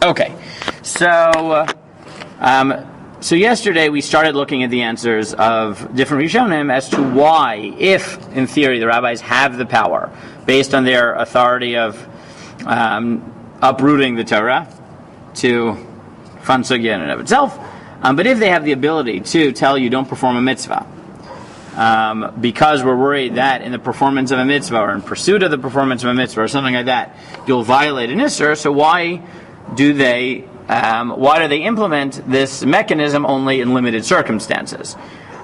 Okay, so yesterday we started looking at the answers of different Rishonim as to why, if in theory the rabbis have the power, based on their authority of uprooting the Torah to fun sugya in and of itself, but if they have the ability to tell you don't perform a mitzvah, because we're worried that in the performance of a mitzvah or in pursuit of the performance of a mitzvah or something like that, you'll violate an Isser, so why do they implement this mechanism only in limited circumstances?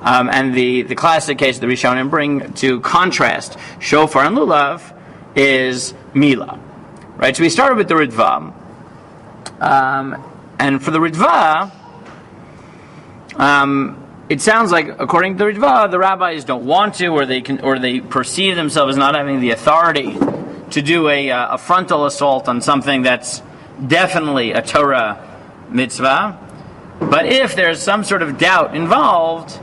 And the classic case the Rishonim bring to contrast shofar and lulav is milah. Right? So we started with the Ritva. And for the Ritva, it sounds like, according to the Ritva, the rabbis don't want to, or they perceive themselves as not having the authority to do a frontal assault on something that's definitely a Torah mitzvah. But if there's some sort of doubt involved,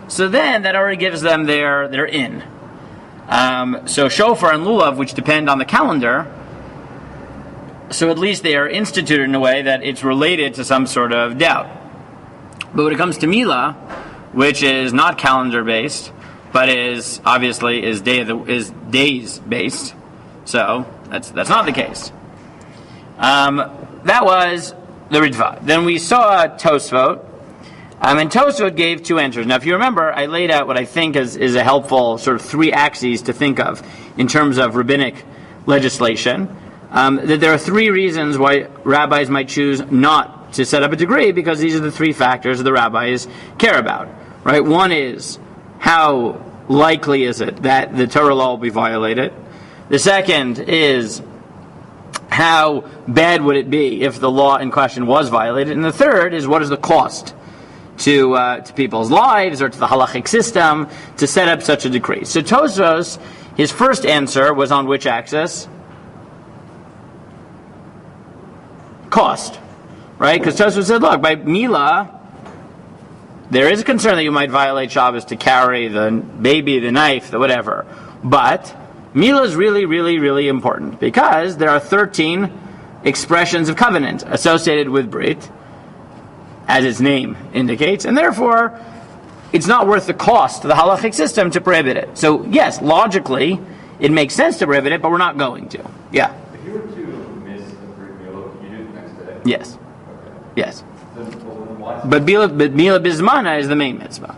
so then that already gives them their in. So shofar and lulav, which depend on the calendar, so at least they are instituted in a way that it's related to some sort of doubt. But when it comes to milah, which is not calendar based, but is days based, so that's not the case. That was the Ritva. Then we saw Tosfot, and Tosfot gave two answers. Now, if you remember, I laid out what I think is a helpful sort of three axes to think of in terms of rabbinic legislation. That there are three reasons why rabbis might choose not to set up a degree, because these are the three factors the rabbis care about. Right? One is, how likely is it that the Torah law will be violated? The second is, how bad would it be if the law in question was violated? And the third is, what is the cost to people's lives or to the halachic system to set up such a decree? So Tosfos, his first answer was on which axis? Cost. Right? Because Tosfos said, look, by milah, there is a concern that you might violate Shabbos to carry the baby, the knife, the whatever. But milah is really, really, really important, because there are 13 expressions of covenant associated with Brit, as its name indicates, and therefore it's not worth the cost to the halachic system to prohibit it. So yes, logically, it makes sense to prohibit it, but we're not going to. Yeah? If you were to miss the Brit milah, can you do it the next day? Yes. Okay. Yes. But milah bismana is the main mitzvah.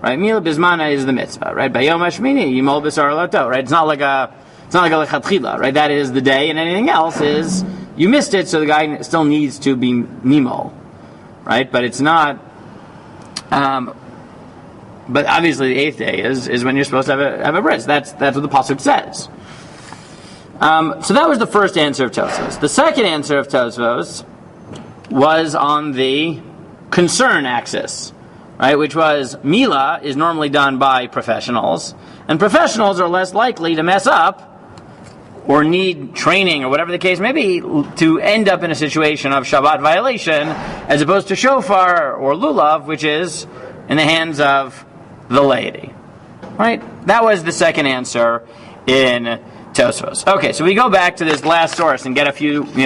Right? Milah bismana is the mitzvah. Right? Bayom hashmini yimol b'sar lato. Right? It's not like a lechatchila. Right? That is the day, and anything else is you missed it, so the guy still needs to be nimol. Right? But it's not. But obviously, the eighth day is when you're supposed to have a bris. That's what the pasuk says. So that was the first answer of Tosfos. The second answer of Tosfos was on the concern axis, right? Which was, milah is normally done by professionals, and professionals are less likely to mess up or need training or whatever the case may be to end up in a situation of Shabbat violation, as opposed to shofar or lulav, which is in the hands of the laity. Right? That was the second answer in Tosfos. Okay, so we go back to this last source and get a few, we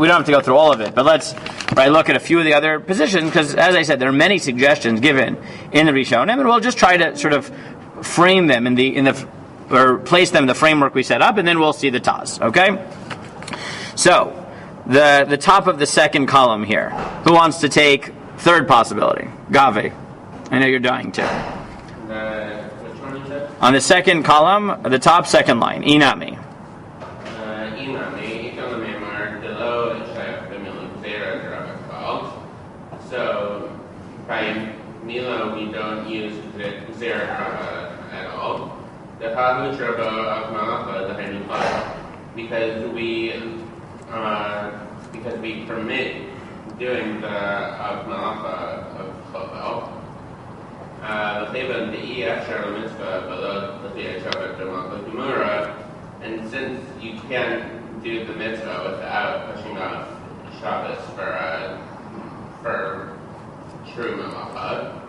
don't have to go through all of it, but let's look at a few of the other positions, because as I said, there are many suggestions given in the Rishonim, and we'll just try to sort of frame them or place them in the framework we set up, and then we'll see the Taz. Okay? So, the top of the second column here. Who wants to take third possibility? Gavi. I know you're dying to. Which one you said? On the second column, the top second line. Inami. So, by milah, we don't use Gezeirah at all. The halacha-theory of malacha, the hanukah, because we permit doing the of malacha of chovel. And since you can't do the mitzvah without pushing off Shabbos for true malacha,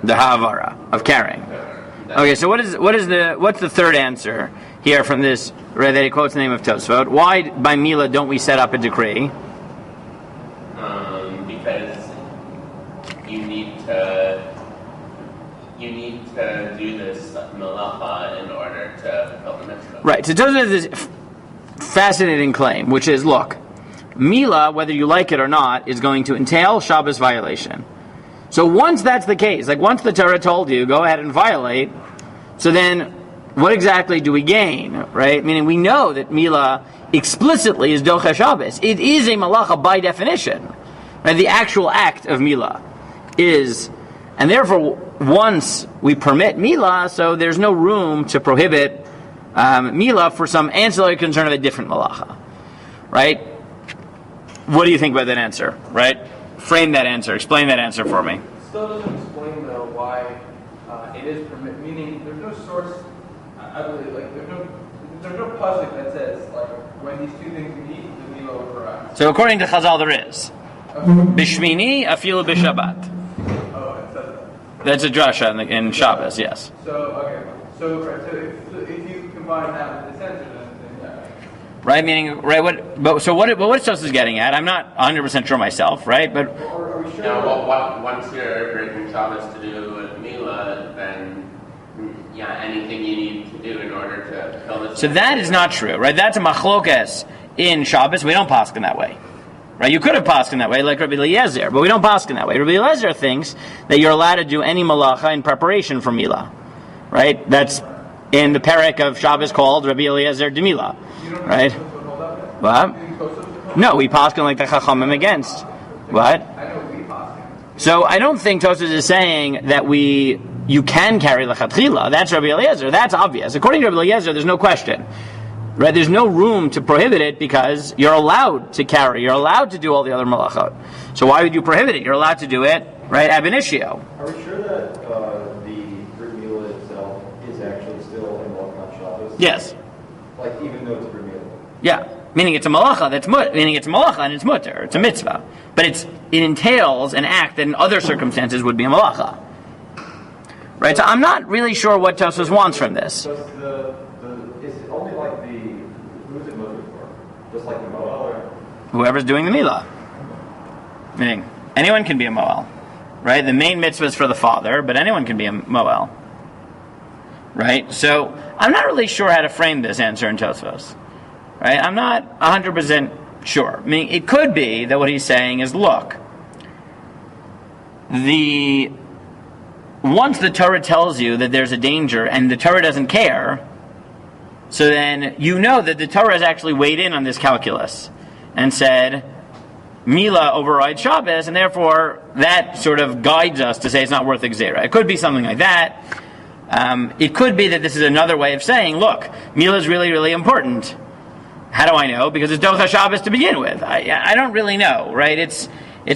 the havara of carrying. Okay, so what's the third answer here from this, right, that he quotes the name of Tosfot? Why by Mila don't we set up a decree? Because you need to do this malacha in order to fulfill the mitzvah. Right, so Tosfot has this fascinating claim, which is, look, Mila, whether you like it or not, is going to entail Shabbos violation. So once that's the case, like once the Torah told you, go ahead and violate, so then what exactly do we gain, right? Meaning we know that Mila explicitly is Docha Shabbos. It is a malacha by definition. Right? The actual act of Mila is, and therefore once we permit Mila, so there's no room to prohibit Mila for some ancillary concern of a different malacha. Right? What do you think about that answer? Right? Frame that answer. Explain that answer for me. Still doesn't explain though why it is permitted. Meaning, there's no source. I believe like there's no pasuk that says like when these two things meet, the Mila overrides. So according to Chazal, there is Bishmini afilu b'Shabbat. Oh, it says that. That's a drasha in Shabbos. Yes. So okay. So if you combine that with this answer, then yeah. Right, meaning, right, what Tosfos is getting at, I'm not 100% sure myself, right, but... Are we sure? Now, once you're breaking Shabbos to do Mila, then, anything you need to do in order to fulfill this... So that is not true, right, that's a machlokes in Shabbos, we don't paskin that way. Right, you could have paskin that way, like Rabbi Eliezer, but we don't paskin that way. Rabbi Eliezer thinks that you're allowed to do any malacha in preparation for Mila, right, that's in the perek of Shabbos called Rabbi Eliezer de Mila. Right? What? No, we paskin like the Chachamim against. What? So I don't think Tosfos is saying that you can carry lechatchila. That's Rabbi Eliezer. That's obvious. According to Rabbi Eliezer, there's no question. Right? There's no room to prohibit it because you're allowed to carry. You're allowed to do all the other malachot. So why would you prohibit it? You're allowed to do it, right? Ab initio. Are we sure that the Brit Mila itself is actually still in Malachat Shabbos? Yes. Like even though it's Brit Mila? Yeah. Meaning it's a malacha meaning it's a malacha and it's mutter. It's a mitzvah. But it entails an act that in other circumstances would be a malacha. Right? So I'm not really sure what Tosfos wants from this. Does is it only like who's it mutter for? Just like the Moel or? Whoever's doing the milah. Meaning, anyone can be a moel. Right? The main mitzvah is for the father, but anyone can be a moel. Right? So, I'm not really sure how to frame this answer in Tosfos. Right? I'm not 100% sure. I mean, it could be that what he's saying is, look, once the Torah tells you that there's a danger and the Torah doesn't care, so then you know that the Torah has actually weighed in on this calculus and said, Mila overrides Shabbos, and therefore that sort of guides us to say it's not worth the Gezeirah. It could be something like that. It could be that this is another way of saying, look, Mila is really, really important. How do I know? Because it's Docha Shabbos to begin with. I don't really know, right? It's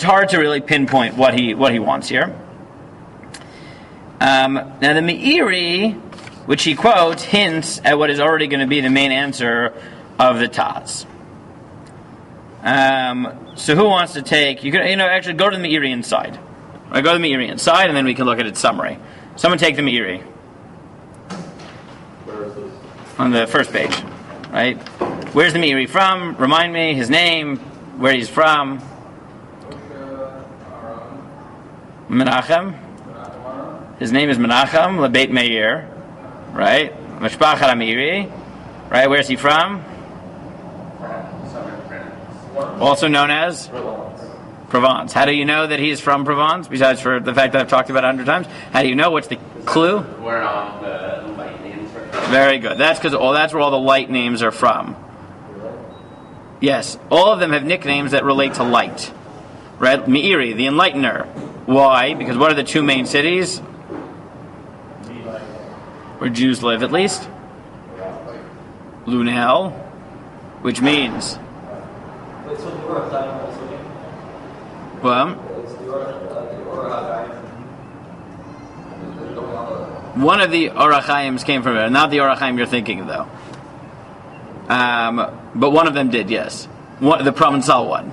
hard to really pinpoint what he wants here. Now the Meiri, which he quotes, hints at what is already going to be the main answer of the Taz. So who wants to take? You can, actually go to the Meiri inside. Right, go to the Meiri inside, and then we can look at its summary. Someone take the Meiri. Where is this? On the first page, right? Where's the Meiri from? Remind me his name, where he's from. Menachem. His name is Menachem Lebeit Meir, right? Mishpachat Meiri, right? Where's he from? Also known as Provence. How do you know that he's from Provence? Besides for the fact that I've talked about it 100 times, how do you know? What's the clue? Where all the light names are from. Very good. That's because that's where all the light names are from. Yes, all of them have nicknames that relate to light. Right? Meiri, the enlightener. Why? Because what are the two main cities where Jews live, at least? Lunel, which means. Well, one of the Orachaims came from it, not the Orachaim you're thinking of, though. But one of them did, yes. The Provençal one.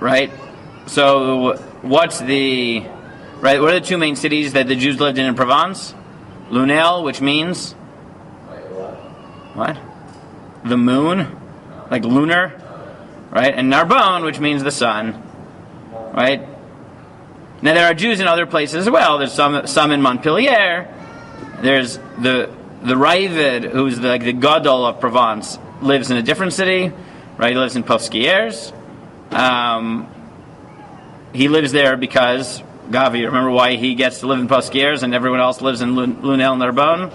Right? So, what's the Right? What are the two main cities that the Jews lived in Provence? Lunel, which means what? The moon, like lunar, right? And Narbonne, which means the sun, right? Now there are Jews in other places as well. There's some in Montpellier. There's the Ravid, who's like the Gadol of Provence, lives in a different city, right? He lives in Posquiers. He lives there because Gavi. Remember why he gets to live in Posquiers and everyone else lives in Lunel Narbonne?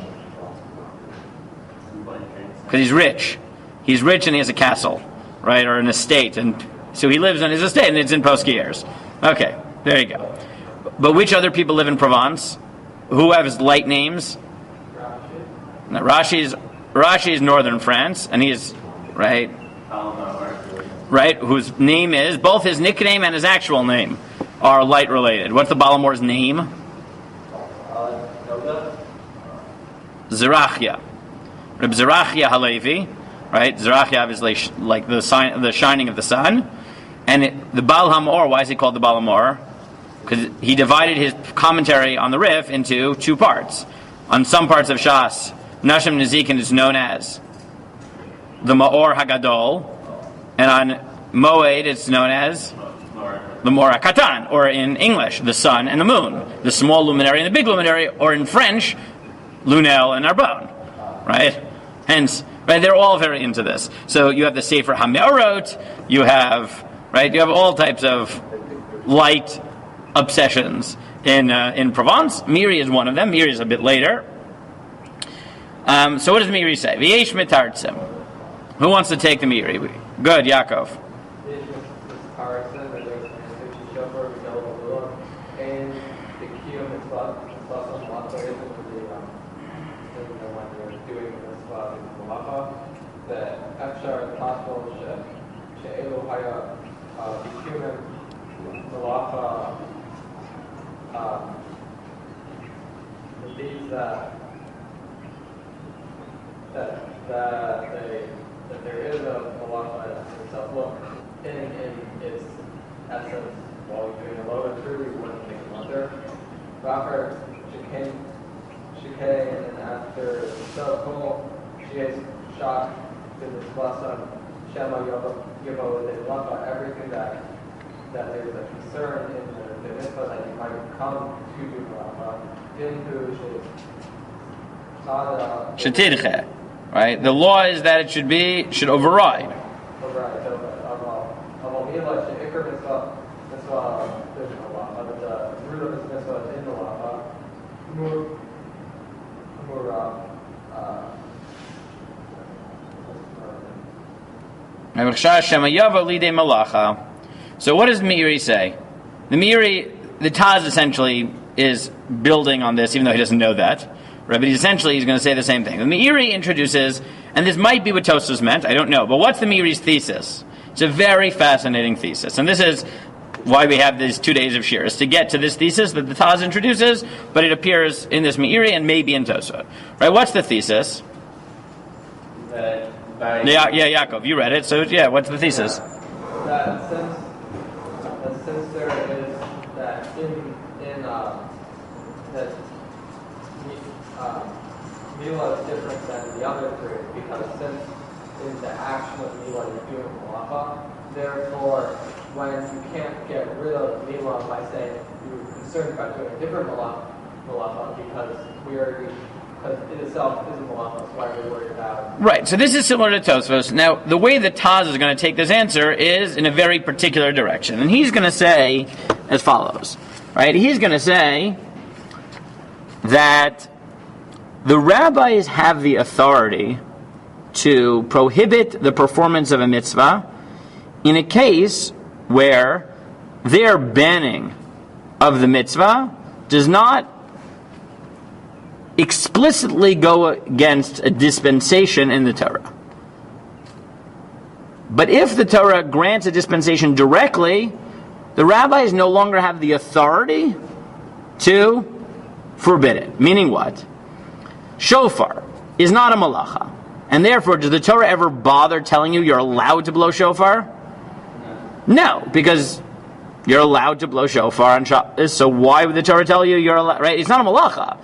Because he's rich. He's rich and he has a castle, right, or an estate, and so he lives on his estate, and it's in Posquiers. Okay, there you go. But which other people live in Provence? Who have light names? Now, Rashi is northern France, and he's right, whose name is both his nickname and his actual name are light related. What's the Balamor's name? Zerachia. Reb Zerachia Halevi, right? Zerachia obviously like the shining of the sun. And the Baal HaMor, why is he called the Baal HaMor? Because he divided his commentary on the Rif into two parts. On some parts of Shas, Nashim Nezikin is known as the Ma'or Hagadol, and on Moed it's known as the Mor HaKatan, or in English, the sun and the moon, the small luminary and the big luminary, or in French, Lunel and Narbonne, right? Hence, right, they're all very into this. So you have the Sefer HaMeorot, you have all types of light obsessions in Provence. Miri is one of them. Miri is a bit later. So what does Miri say? V'yesh mitartzim. Who wants to take the Miri? Good, Yaakov. That there is a halacha itself. Look, in its essence, while you're doing a low and truly, you wouldn't make a mother. After Shikay, and after Sokol, she is shot to this blossom, Shema Yovo with it, everything that there's a concern in the mitzvah that you might come to do halacha, into Shetirche. Right? The law is that it should override. So what does Meiri say? The Taz essentially is building on this, even though he doesn't know that. Right, but essentially he's going to say the same thing. The Meiri introduces, and this might be what Tosfos meant, I don't know, but what's the Meiri's thesis? It's a very fascinating thesis, and this is why we have these 2 days of shir, is to get to this thesis that the Taz introduces, but it appears in this Meiri and maybe in Tosfos. Right, what's the thesis? Yaakov, you read it, so what's the thesis? That since there is that Mila is different than the other three because since in the action of Mila you're doing malacha, therefore when you can't get rid of Mila by saying you're concerned about doing a different malacha because it itself isn't malacha, that's why we're worried about it. Right, so this is similar to Tosfos. Now, the way that Taz is going to take this answer is in a very particular direction. And he's going to say as follows. Right, he's going to say that the rabbis have the authority to prohibit the performance of a mitzvah in a case where their banning of the mitzvah does not explicitly go against a dispensation in the Torah. But if the Torah grants a dispensation directly, the rabbis no longer have the authority to forbid it. Meaning what? Shofar is not a malacha. And therefore, does the Torah ever bother telling you you're allowed to blow shofar? No, because You're allowed to blow shofar on Shabbos, so why would the Torah tell you you're allowed, right? It's not a malacha.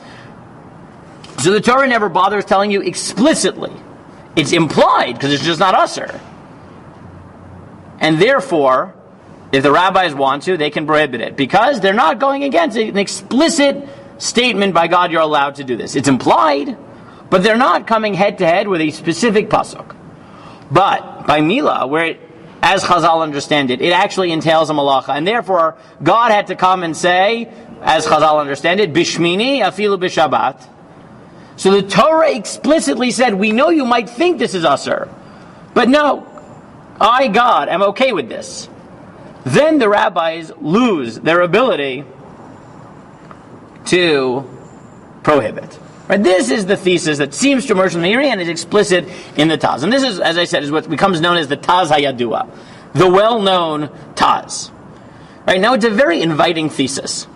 So the Torah never bothers telling you explicitly. It's implied, because it's just not usher. And therefore, if the rabbis want to, they can prohibit it, because they're not going against an explicit statement by God, you're allowed to do this. It's implied, but they're not coming head to head with a specific pasuk. But by Milah, where it, as Chazal understand it, it actually entails a malacha, and therefore God had to come and say, as Chazal understand it, Bishmini afilu b'Shabbat. So the Torah explicitly said, we know you might think this is usher, but no, I, God, am okay with this. Then the rabbis lose their ability to prohibit. Right? This is the thesis that seems to emerge from the Iri and is explicit in the Taz. And this is, as I said, is what becomes known as the Taz Hayadua, the well-known Taz. Right? Now it's a very inviting thesis,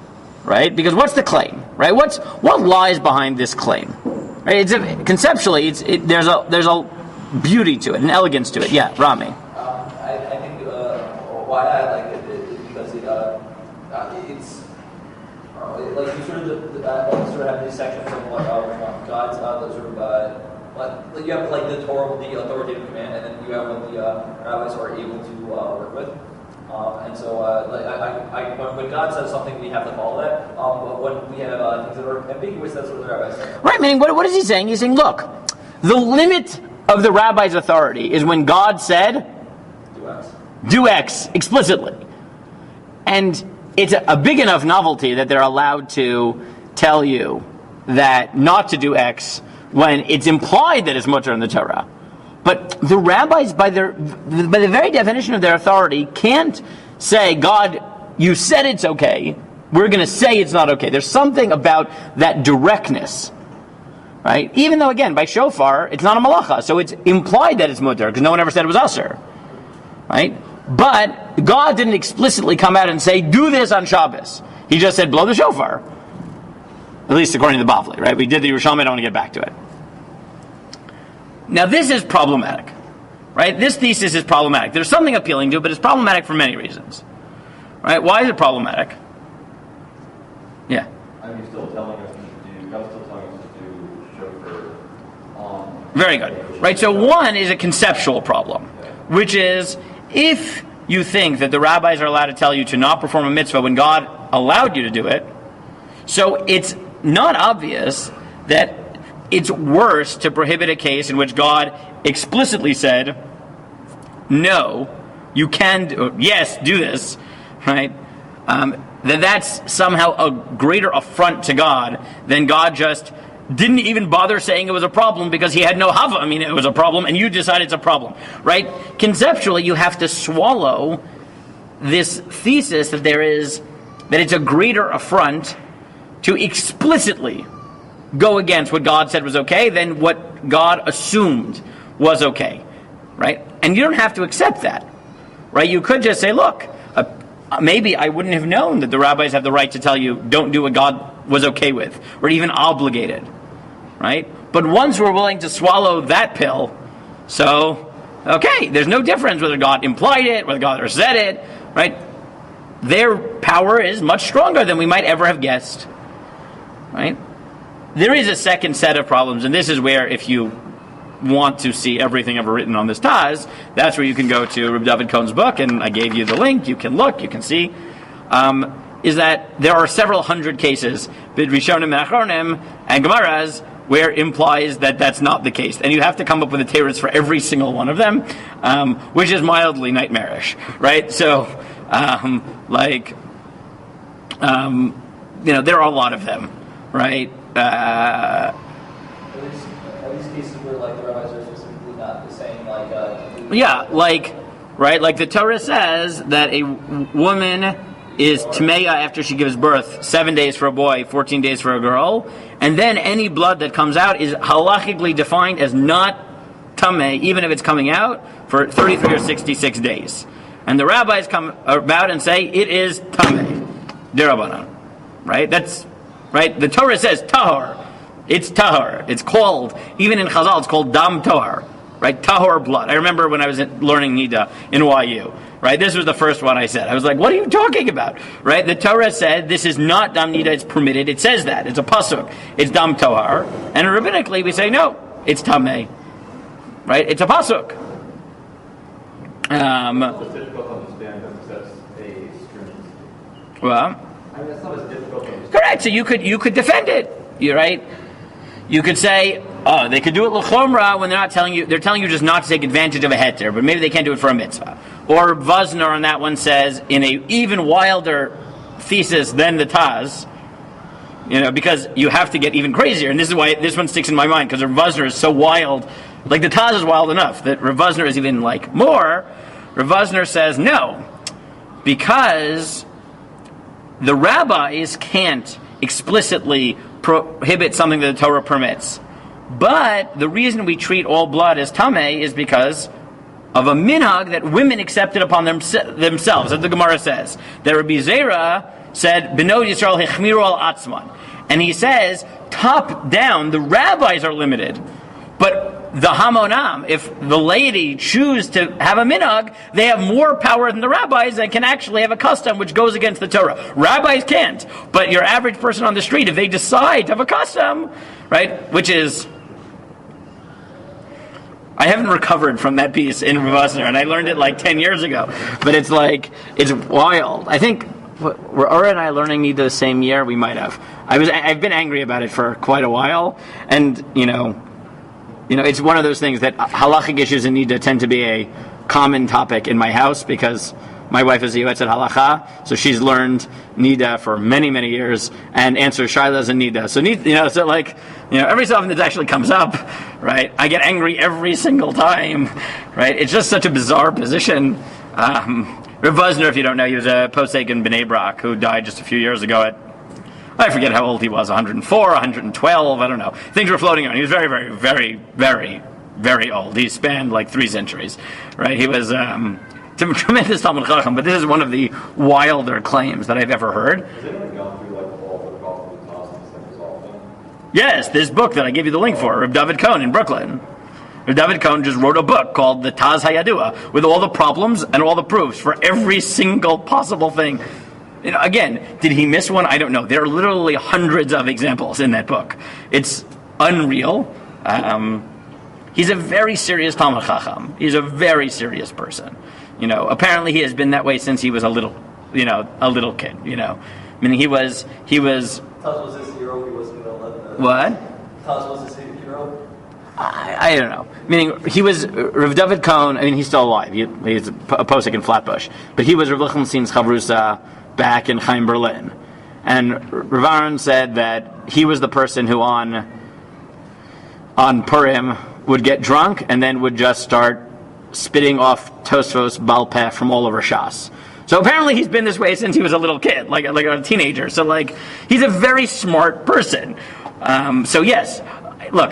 right? Because what's the claim? Right? What lies behind this claim? Right? Conceptually, there's a beauty to it, an elegance to it. Yeah, Rami. I think why I like it is because it's like you sort of have these sections of like God's like you have like the Torah, the authoritative command, and then you have what the rabbis are able to work with. And so, when God says something, we have to follow that. But when we have things that are ambiguous, that's what the rabbis say. Right, meaning what is he saying? He's saying, look, the limit of the rabbi's authority is when God said, do X explicitly. And it's a big enough novelty that they're allowed to tell you that not to do X when it's implied that it's mutter in the Torah. But the rabbis, by the very definition of their authority, can't say, God, you said it's okay, we're going to say it's not okay. There's something about that directness, right? Even though, again, by shofar, it's not a malacha, so it's implied that it's mutter, because no one ever said it was usher, right? But God didn't explicitly come out and say, do this on Shabbos. He just said, blow the shofar. At least according to the Bavli, right? We did the Yerushalmi, I don't want to get back to it. Now this is problematic, right? This thesis is problematic. There's something appealing to it, but it's problematic for many reasons, right? Why is it problematic? Yeah. I mean, still telling us to do, God's still telling us to do shofar on. Very good, right? So one is a conceptual problem, which is if you think that the rabbis are allowed to tell you to not perform a mitzvah when God allowed you to do it, so it's not obvious that it's worse to prohibit a case in which God explicitly said, no, you can, yes, do this, right? That that's somehow a greater affront to God than God just didn't even bother saying it was a problem because he had no hava. I mean, it was a problem and you decide it's a problem, right? Conceptually, you have to swallow this thesis that that it's a greater affront to explicitly go against what God said was okay than what God assumed was okay, right? And you don't have to accept that, right? You could just say, look, maybe I wouldn't have known that the rabbis have the right to tell you don't do what God was okay with, or even obligated, right? But once we're willing to swallow that pill, so, okay, there's no difference whether God implied it, whether God said it, right? Their power is much stronger than we might ever have guessed, right? There is a second set of problems, and this is where, if you want to see everything ever written on this Taz, that's where you can go to Reb David Cohn's book, and I gave you the link, you can look, you can see, is that there are several hundred cases, Rishonim and Achronim and Gemaras, where it implies that that's not the case. And you have to come up with a teretz for every single one of them, which is mildly nightmarish, right? So, there are a lot of them, right? Are these cases where like the rabbis are specifically not saying like the Torah says that a woman is tmeya after she gives birth, 7 days for a boy, 14 days for a girl, and then any blood that comes out is halachically defined as not tameh, even if it's coming out for 33 or 66 days. And the rabbis come about and say it is tameh, derabanan, right? That's right. The Torah says tahor. It's tahor. It's called, even in Chazal, it's called dam tahor, right? Tahor blood. I remember when I was learning Nida in YU. right? This was the first one I said. I was like, what are you talking about? Right? The Torah said this is not dam nida, it's permitted. It says that. It's a pasuk. It's dam tohar. And rabbinically we say, no, it's tameh. Right? It's a pasuk. It's difficult to understand because that's a stringency. Well, I mean, it's not as difficult to understand. correct. So you could defend it. You're right. You could say, oh, they could do it l'chomra when they're telling you just not to take advantage of a heter, but maybe they can't do it for a mitzvah. Or Vazner on that one says, in a even wilder thesis than the Taz, because you have to get even crazier, and this is why this one sticks in my mind, because Rav Vazner is so wild. Like the Taz is wild enough that Rav Vazner is even like more. Rav Vazner says no, because the rabbis can't explicitly prohibit something that the Torah permits. But the reason we treat all blood as tameh is because of a minhag that women accepted upon themselves, as the Gemara says. That Rabbi Gezeirah said, B'not Yisrael hechmiru al atzman. And he says, top down, the rabbis are limited. But the hamonam, if the laity choose to have a minhag, they have more power than the rabbis and can actually have a custom which goes against the Torah. Rabbis can't, but your average person on the street, if they decide to have a custom, right, which is... I haven't recovered from that piece in Rav Vazner, and I learned it like 10 years ago. But it's wild. I think, were Ora and I learning Nida the same year? We might have. I've been angry about it for quite a while, and, it's one of those things that halachic issues in Nida tend to be a common topic in my house, because my wife is a Yoetzet Halacha, so she's learned Nida for many, many years, and answers Shailas in Nida. So, every so often it actually comes up, right? I get angry every single time, right? It's just such a bizarre position. Rav Vazner, if you don't know, he was a posek in Bnei Brak who died just a few years ago at, I forget how old he was, 104, 112, I don't know. Things were floating on. He was very, very, very, very, very old. He spanned like 3 centuries, right? He was tremendous Talmud Chacham, but this is one of the wilder claims that I've ever heard. Has anyone gone through all the gospel of Taz and resolved them? Yes, this book that I gave you the link for, Reb David Cohn in Brooklyn. Reb David Cohn just wrote a book called the Taz Hayadua with all the problems and all the proofs for every single possible thing. Again, did he miss one? I don't know. There are literally hundreds of examples in that book. It's unreal. He's a very serious Talmud Chacham. He's a very serious person. Apparently he has been that way since he was a little kid. Meaning he was. Taz was his hero. He wasn't going to let What? Taz was his hero. I don't know. Meaning he was Rav David Cohn. I mean, he's still alive. He's a posek in Flatbush, but he was Rav Lichtenstein's chavrusa back in Chaim Berlin, and Rav Aaron said that he was the person who on Purim would get drunk and then would just start spitting off Tosfos Baal Peh from all over Shas. So apparently he's been this way since he was a little kid, like a teenager. So he's a very smart person. So yes, look,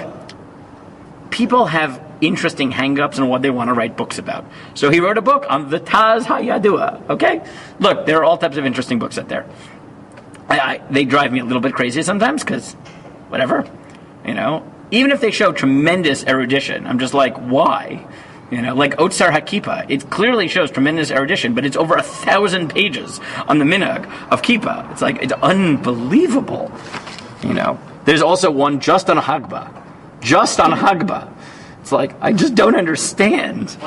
people have interesting hang-ups on what they want to write books about. So he wrote a book on the Taz Hayadua. Okay, look, there are all types of interesting books out there. They drive me a little bit crazy sometimes because, whatever, even if they show tremendous erudition, I'm just like, why? Like Otsar HaKippa, it clearly shows tremendous erudition, but it's over 1,000 pages on the minhag of Kippa. It's unbelievable. There's also one just on Hagba. It's like, I just don't understand.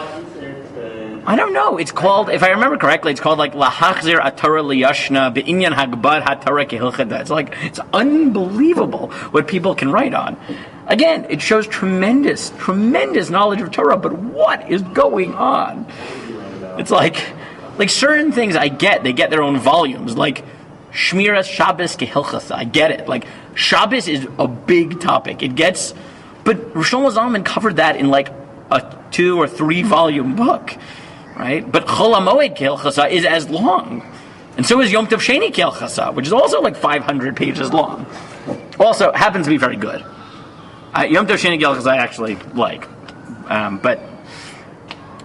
I don't know. It's called, if I remember correctly, it's called Lahachzir Atorah Liyashna Be'inyan Hagbad HaTorah Kehilchada. It's unbelievable what people can write on. Again, it shows tremendous knowledge of Torah, but what is going on? It's like certain things I get, they get their own volumes, like Shmiras Shabbos Kehilchasa. I get it. Shabbos is a big topic. But Shlomo Zalman covered that in a 2 or 3 volume book, right? But Chol HaMoed Kehilchasa is as long. And so is Yom Tov Sheni Kehilchasa, which is also 500 pages long. Also, happens to be very good. Yom Tov Sheni Kehilchasa I actually like.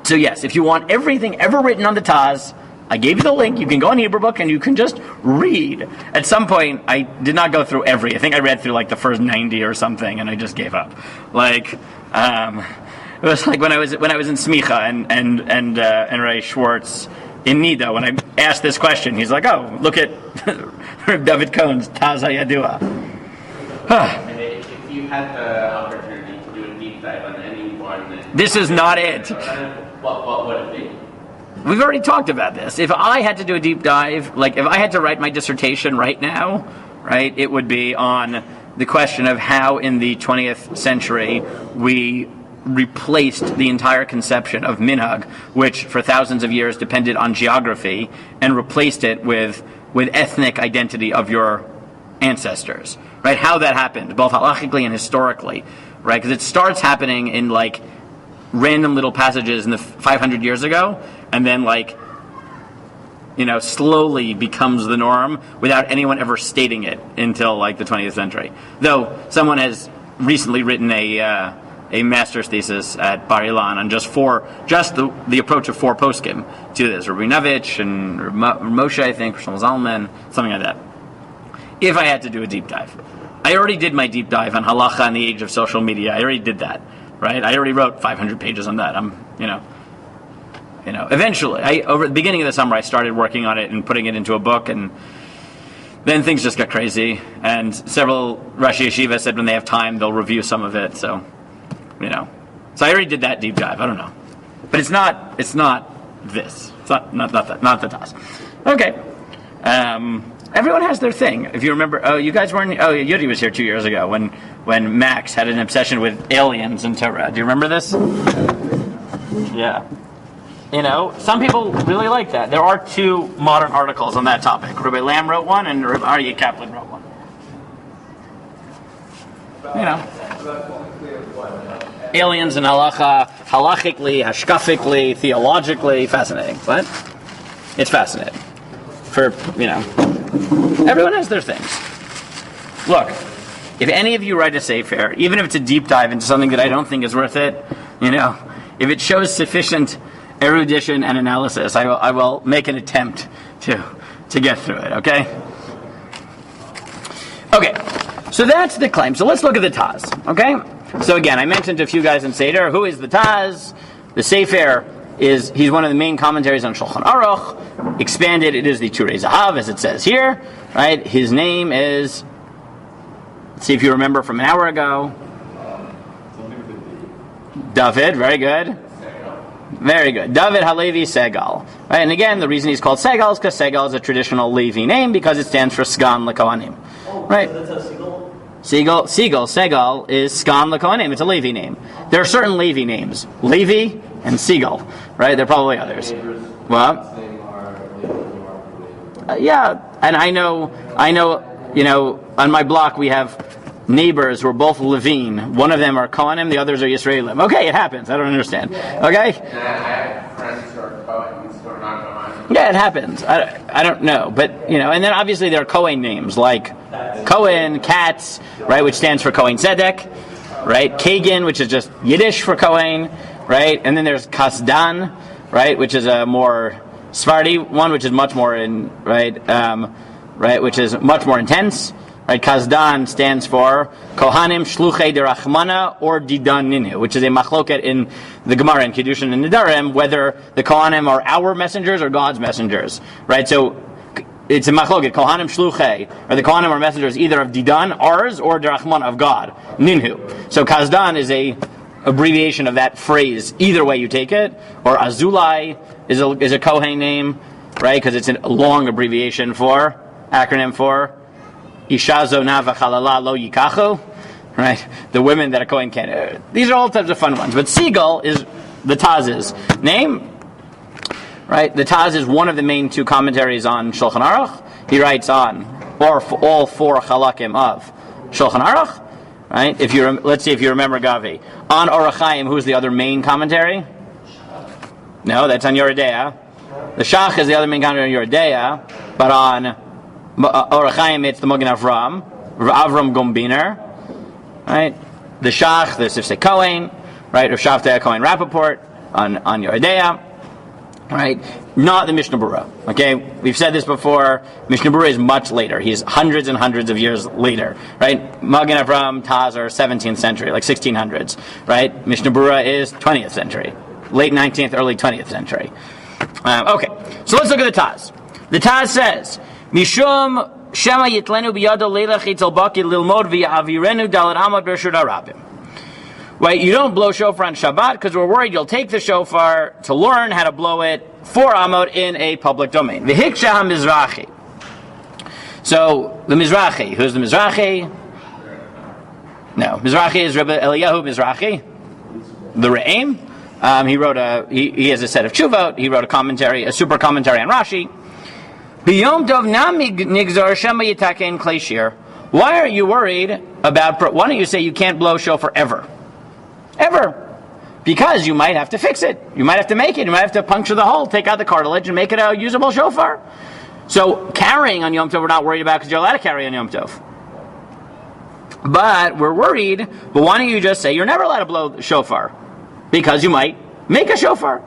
So yes, if you want everything ever written on the Taz, I gave you the link. You can go on Hebrew Book and you can just read. At some point, I did not go through I think I read through the first 90 or something, and I just gave up. It was like when I was in Smicha and Ray Schwartz in Nida, when I asked this question, he's like, oh, look at David Cohn's Taz HaYadua. And if you had the opportunity to do a deep dive on any one, This is not it. What would it be? We've already talked about this. If I had to do a deep dive, like if I had to write my dissertation right now, right, it would be on the question of how in the 20th century we replaced the entire conception of minhag, which for thousands of years depended on geography, and replaced it with ethnic identity of your ancestors, right? How that happened, both halachically and historically, right? Because it starts happening in like random little passages in the 500 years ago, and then like, slowly becomes the norm without anyone ever stating it until like the 20th century. Though someone has recently written a master's thesis at Bar Ilan on just the approach of 4 poskim to this, Rabinovich and Moshe, I think, Shlomo Zalman, something like that. If I had to do a deep dive, I already did my deep dive on halacha in the age of social media. I already did that, right? I already wrote 500 pages on that. Eventually, over the beginning of the summer, I started working on it and putting it into a book, and then things just got crazy. And several Rosh Yeshiva said when they have time, they'll review some of it. So, so I already did that deep dive. I don't know, but it's not this. It's not the task. Okay. Everyone has their thing. If you remember, you guys weren't. Oh, Yudi was here 2 years ago when Max had an obsession with aliens in Torah. Do you remember this? Yeah. Some people really like that. There are 2 modern articles on that topic. Rabbi Lamb wrote one, and Rabbi Aryeh Kaplan wrote one. Aliens and halacha, halachically, hashkafically, theologically, fascinating. What? It's fascinating. Everyone has their things. Look, if any of you write a sefer, even if it's a deep dive into something that I don't think is worth it, if it shows sufficient erudition and analysis, I will make an attempt to get through it, okay? Okay, so that's the claim. So let's look at the Taz, okay? So again, I mentioned to a few guys in Seder, who is the Taz? The Sefer he's one of the main commentaries on Shulchan Aruch. Expanded, it is the Turei Zahav, as it says here, right? His name is, let's see if you remember from an hour ago. David, very good. Very good. David Halevi Segal. Right? And again, the reason he's called Segal is because Segal is a traditional Levi name because it stands for Sgan L'Kohanim. Right? So that's a Segal is Sgan L'Kohanim. It's a Levi name. There are certain Levi names. Levi and Segal. Right? There are probably others. What? Yeah. And I know, on my block we have neighbors who are both Levine. One of them are Kohanim, the others are Yisraelim. Okay, it happens. I don't understand. Okay? I have friends who are Kohen, who are not Kohen. Yeah, it happens. I don't know. But, and then obviously there are Kohen names, like Cohen, Katz, right, which stands for Kohen Tzedek, right? Kagan, which is just Yiddish for Kohen, right? And then there's Kasdan, right, which is a more Sephardi one, which is much more which is much more intense. Right, Kasdan stands for Kohanim Shluchei Derachmana or Didan Ninu, which is a machloket in the Gemara in Kiddushin and Nedarim, whether the Kohanim are our messengers or God's messengers. Right, so it's a machloket. Kohanim Shluchei, or the Kohanim are messengers either of Didan, ours, or Derachmana, of God, Ninhu. So Kasdan is a abbreviation of that phrase, either way you take it, or Azulai is a Kohen name, right, because it's a long acronym for Isha Zonah v'chalala lo yikachu, right? The women that are Kohen can't. These are all types of fun ones. But Segal is the Taz's name, right? The Taz is one of the main 2 commentaries on Shulchan Aruch. He writes on all 4 halakim of Shulchan Aruch, right? Let's see if you remember Gavi. On Orach Chaim, who's the other main commentary? No, that's on Yoreh De'ah. The Shach is the other main commentary on Yoreh De'ah, but on Orach Chaim, it's the Magen Avram Gombiner, right? The Shach, the Sifsei Kohen, right? Or Shavtei Kohen Rappaport on Yoreh De'ah, right? Not the Mishnah Berurah. Okay, we've said this before. Mishnah Berurah is much later. He's hundreds and hundreds of years later, right? Magen Avram, Taz are 17th century, like 1600s, right? Mishnah Berurah is 20th century, late 19th, early 20th century. Okay, so So let's look at the Taz. The Taz says, Mishum Shema Yitlenu Biyado Leilach Etzel Baki Lilmod V'Avirenu Dalet Amad Bershut HaRabim. Right, you don't blow shofar on Shabbat because we're worried you'll take the shofar to learn how to blow it for Amod in a public domain. V'Hiksha HaMizrachi. So, the Mizrachi. Who's the Mizrachi? No, Mizrachi is Rabbi Eliyahu Mizrachi, the Re'im. He wrote he has a set of tshuvot. He wrote a commentary, a super commentary on Rashi. B'yom tov namig nigzar shema yitaken klei shir. Why are you worried about? Why don't you say you can't blow shofar ever? Ever. Because you might have to fix it. You might have to make it. You might have to puncture the hole, take out the cartilage, and make it a usable shofar. So carrying on Yom Tov we're not worried about because you're allowed to carry on Yom Tov. But we're worried, but why don't you just say you're never allowed to blow the shofar? Because you might make a shofar.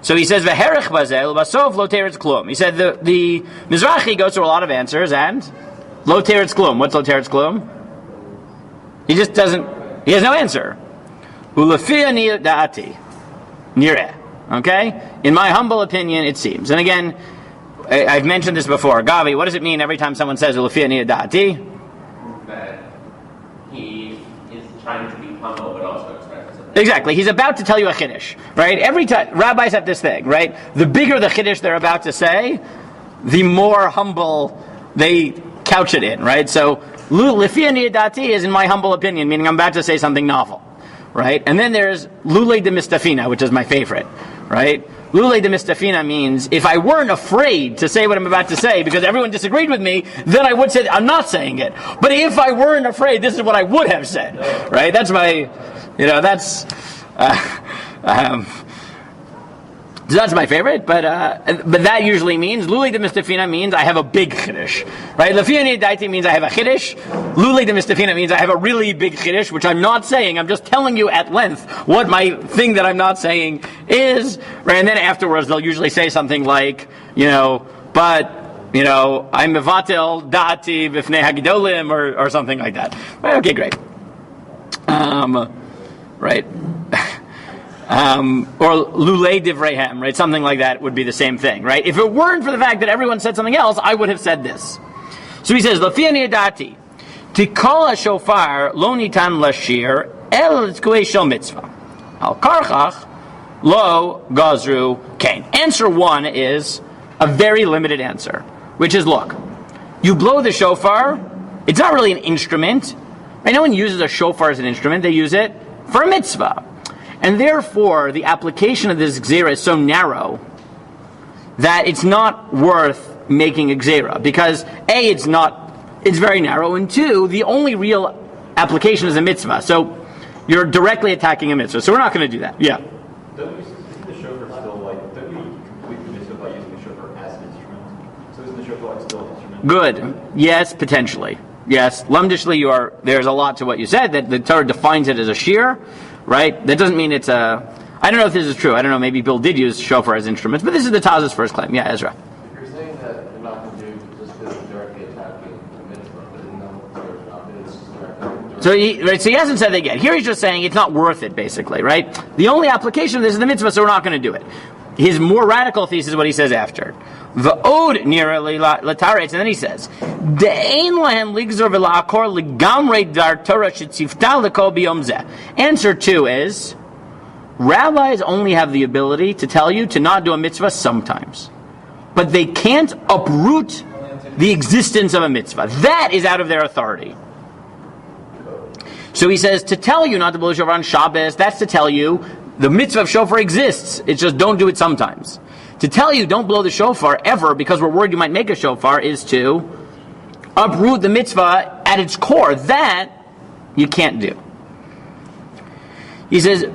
So he says, V'herech bazel, basov lo teretz klum. He said the Mizrachi goes through a lot of answers and lo teretz klum. What's lo teretz klum? He just doesn't, he has no answer. Ulafia da'ati. Nireh. Okay? In my humble opinion, it seems. And again, I've mentioned this before. Gavi, what does it mean every time someone says ulafia da'ati? That he is trying to be humble, but also expects something. Exactly. He's about to tell you a chiddush, right? Every time, rabbis have this thing, right? The bigger the chiddush they're about to say, the more humble they couch it in, right? So, lifia niyadati is in my humble opinion, meaning I'm about to say something novel, right? And then there's lulei de mistafina, which is my favorite, right? Lulei de mistafina means if I weren't afraid to say what I'm about to say because everyone disagreed with me, then I would say I'm not saying it. But if I weren't afraid, this is what I would have said, right? That's my, that's my favorite. But that usually means lulei de mistafina means I have a big chiddush, right? Lafia daiti means I have a chiddush. Lulei de mistafina means I have a really big chiddush, which I'm not saying. I'm just telling you at length what my thing that I'm not saying is, right? And then afterwards they'll usually say something like, I'm mevatel da'ati b'fnei hagidolim or something like that. Right, okay, great. Right. Or lulei divreihem, right? Something like that would be the same thing, right? If it weren't for the fact that everyone said something else, I would have said this. So he says, Lafia niyadati, tikol shofar lo nitan lashir el tzkuei shel mitzvah. Al karchach lo gazru kain. Answer one is a very limited answer, which is, look, you blow the shofar, it's not really an instrument. Right? No one uses a shofar as an instrument, they use it for a mitzvah. And therefore, the application of this Gezeirah is so narrow that it's not worth making a Gezeirah. Because A, it's very narrow, and two, the only real application is a mitzvah. So you're directly attacking a mitzvah. So we're not going to do that. Yeah. Isn't the shofar still don't we complete the mitzvah by using the shofar as an instrument? So isn't the shofar still an instrument? Good. Yes, potentially. Yes. Lumdishly, there's a lot to what you said, that the Torah defines it as a shear. Right? That doesn't mean it's a... I don't know if this is true. I don't know. Maybe Bill did use shofar as instruments. But this is the Taz's first claim. Yeah, Ezra. If you're saying that you're not going to do just because you're directly attacking the mitzvah, but in no it's just directly... So he hasn't said that yet. Here he's just saying it's not worth it, basically, right? The only application of this is the mitzvah, so we're not going to do it. His more radical thesis is what he says after. V'od nirah lataretz, and then he says, De'ein lahem ligzor v'la'akor ligamrei dar Torah shetzifta l'kol b'yom zeh. Answer two is, rabbis only have the ability to tell you to not do a mitzvah sometimes. But they can't uproot the existence of a mitzvah. That is out of their authority. So he says, to tell you not to blow shofar on Shabbos, that's to tell you the mitzvah of shofar exists. It's just don't do it sometimes. To tell you don't blow the shofar ever because we're worried you might make a shofar is to uproot the mitzvah at its core. That you can't do. He says,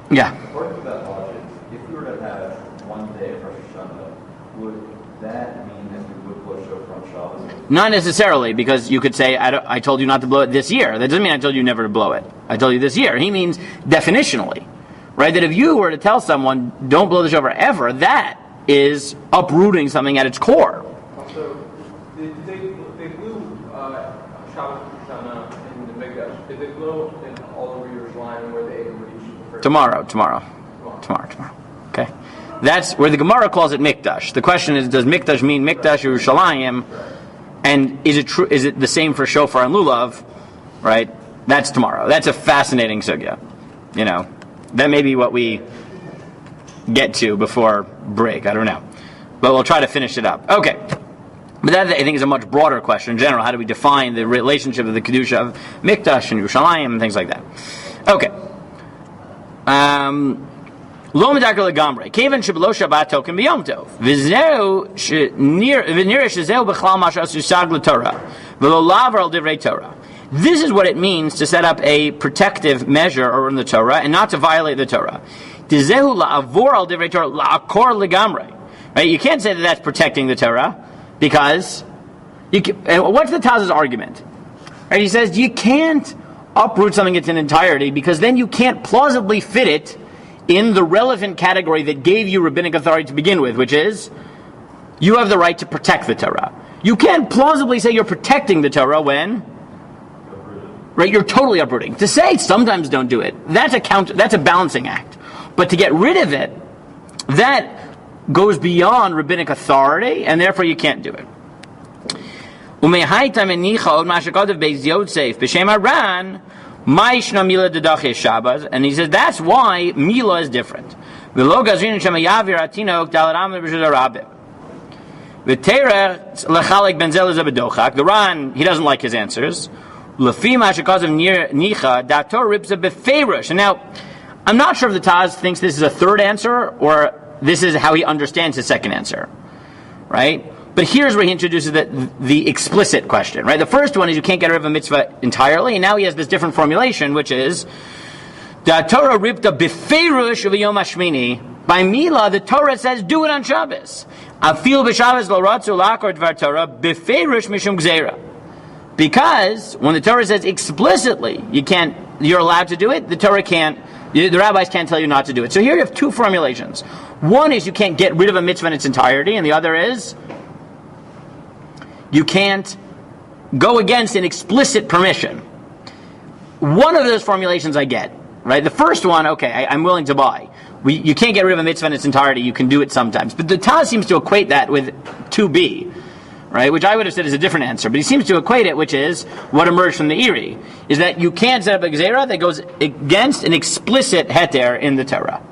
yeah. According to that logic, if we were to have one day of Rosh Hashanah, would that mean that we would blow shofar on Shabbos? Not necessarily, because you could say, I told you not to blow it this year. That doesn't mean I told you never to blow it. I told you this year. He means definitionally. Right? That if you were to tell someone, don't blow the shofar ever, that is uprooting something at its core. So, they blew Shabbos Shana in the Mikdash. Did they blow in all over Yerushalayim where they ate and reached? Tomorrow. Okay. That's where the Gemara calls it mikdash. The question is, does mikdash mean mikdash Yerushalayim? And is it true? Is it the same for shofar and lulav? Right? That's tomorrow. That's a fascinating sugya. That may be what we get to before break. I don't know, but we'll try to finish it up. Okay. But that, I think, is a much broader question in general. How do we define the relationship of the kedusha of mikdash and Yerushalayim and things like that? Okay. Lo medakar legamrei. Kevan shebelo Shabbat token b'yom tov. V'zeu v'nira shezeu b'chlal masha susag l'Torah. V'lo lavar al divrei Torah. This is what it means to set up a protective measure in the Torah and not to violate the Torah. Dizehu la'avor al divrei Torah la'akor legamrei. Right? You can't say that that's protecting the Torah because and what's the Taz's argument? Right? He says you can't uproot something in its entirety because then you can't plausibly fit it in the relevant category that gave you rabbinic authority to begin with, which is you have the right to protect the Torah. You can't plausibly say you're protecting the Torah when, right? You're totally uprooting. To say sometimes don't do it, that's a balancing act. But to get rid of it, that goes beyond rabbinic authority, and therefore you can't do it. And he says that's why Mila is different. The Ran, he doesn't like his answers. And now, I'm not sure if the Taz thinks this is a third answer or this is how he understands his second answer, right? But here's where he introduces the explicit question, right? The first one is you can't get rid of a mitzvah entirely, and now he has this different formulation, which is the Torah ripta befeirush of Yom Hashmini. By Mila, the Torah says do it on Shabbos. Afil b'Shabbos lo ratzu lakor dvar Torah befeirush mishum Gezeirah. Because when the Torah says explicitly you're allowed to do it, the Torah can't. The rabbis can't tell you not to do it. So here you have two formulations. One is you can't get rid of a mitzvah in its entirety, and the other is you can't go against an explicit permission. One of those formulations I get, right? The first one, okay, I'm willing to buy. You can't get rid of a mitzvah in its entirety, you can do it sometimes. But the Taz seems to equate that with 2b, right? Which I would have said is a different answer. But he seems to equate it, which is what emerged from the Iri, is that you can't set up a Gezeirah that goes against an explicit heter in the Torah.